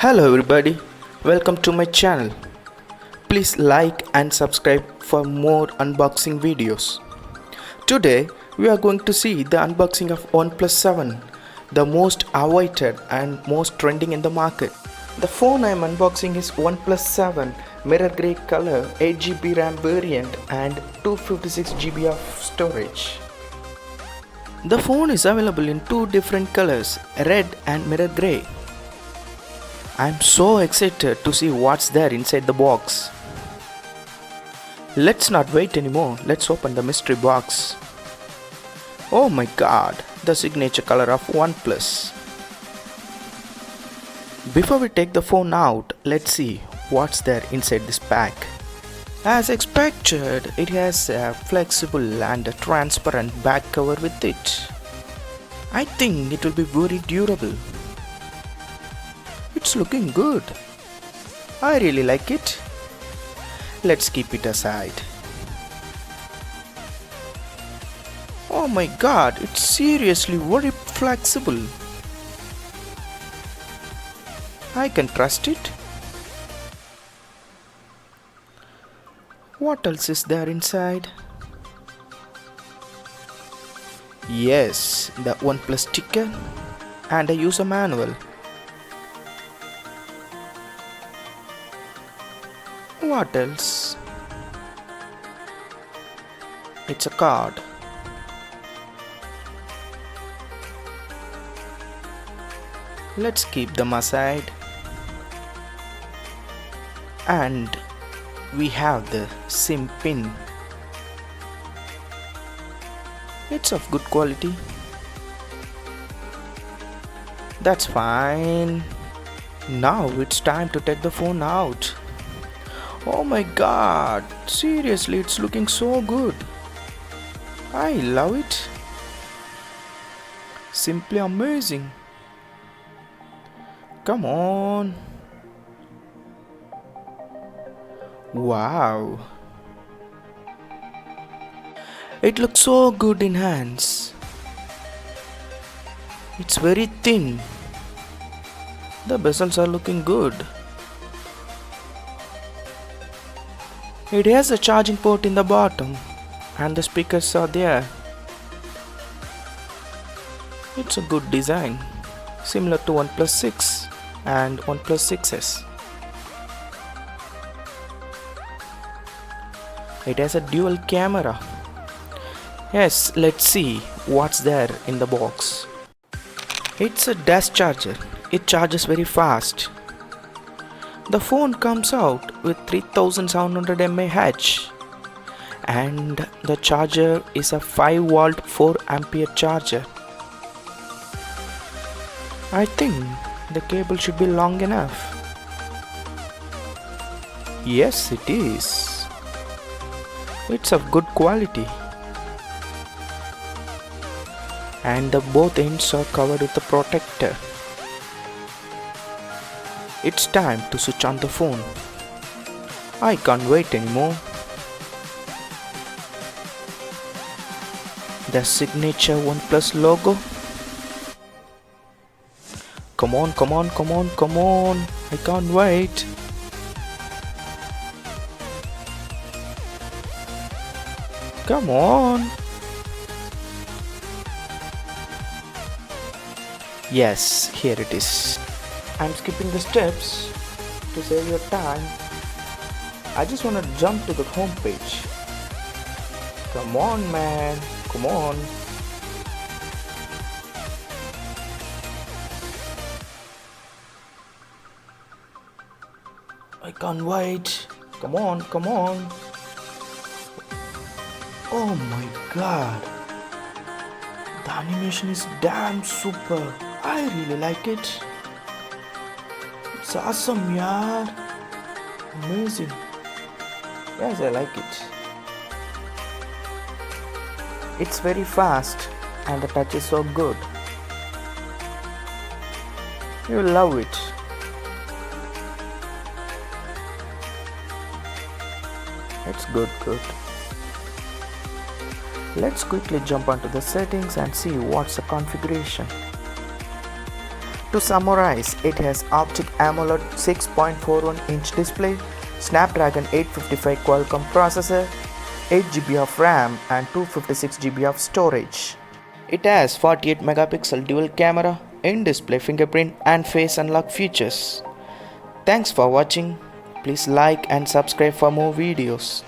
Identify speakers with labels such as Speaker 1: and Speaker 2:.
Speaker 1: Hello everybody, welcome to my channel. Please like and subscribe for more unboxing videos. Today we are going to see the unboxing of OnePlus 7, the most awaited and most trending in the market. The phone I am unboxing is OnePlus 7 mirror grey color 8GB RAM variant and 256GB of storage. The phone is available in two different colors, red and mirror grey. I'm so excited to see what's there inside the box. Let's not wait anymore, let's open the mystery box. Oh my god, the signature color of OnePlus. Before we take the phone out, let's see what's there inside this pack. As expected, it has a flexible and a transparent back cover with it. I think it will be very durable. It's looking good. I really like it. Let's keep it aside. Oh my god, it's seriously very flexible. I can trust it. What else is there inside? Yes, the OnePlus sticker and a user manual. What else? It's a card. Let's keep them aside. And we have the SIM pin. It's of good quality. That's fine. Now it's time to take the phone out. Oh my god, seriously, it's looking so good. I love it. Simply amazing. Come on. Wow. It looks so good in hands. It's very thin. The bezels are looking good. It has a charging port in the bottom and the speakers are there. It's a good design, similar to OnePlus 6 and OnePlus 6s. It has a dual camera. Yes, let's see what's there in the box. It's a dash charger. It charges very fast. The phone comes out with 3700 mAh and the charger is a 5V 4A charger. I think the cable should be long enough. Yes, it is. It's of good quality. And the both ends are covered with a protector. It's time to switch on the phone. I can't wait anymore. The signature OnePlus logo. Come on, come on, come on, come on. I can't wait. Come on. Yes, here it is. I'm skipping the steps to save your time. I just want to jump to the home page. Come on, man. Come on. I can't wait. Come on, come on. Oh my god. The animation is damn super. I really like it. It's awesome, yaar. Amazing. Yes, I like it. It's very fast and the touch is so good. You'll love it. It's good. Let's quickly jump onto the settings and see what's the configuration. To summarize, it has Optic AMOLED 6.41-inch display, Snapdragon 855 Qualcomm processor, 8GB of RAM and 256GB of storage. It has 48 megapixel dual camera, in-display fingerprint and face unlock features. Thanks for watching. Please like and subscribe for more videos.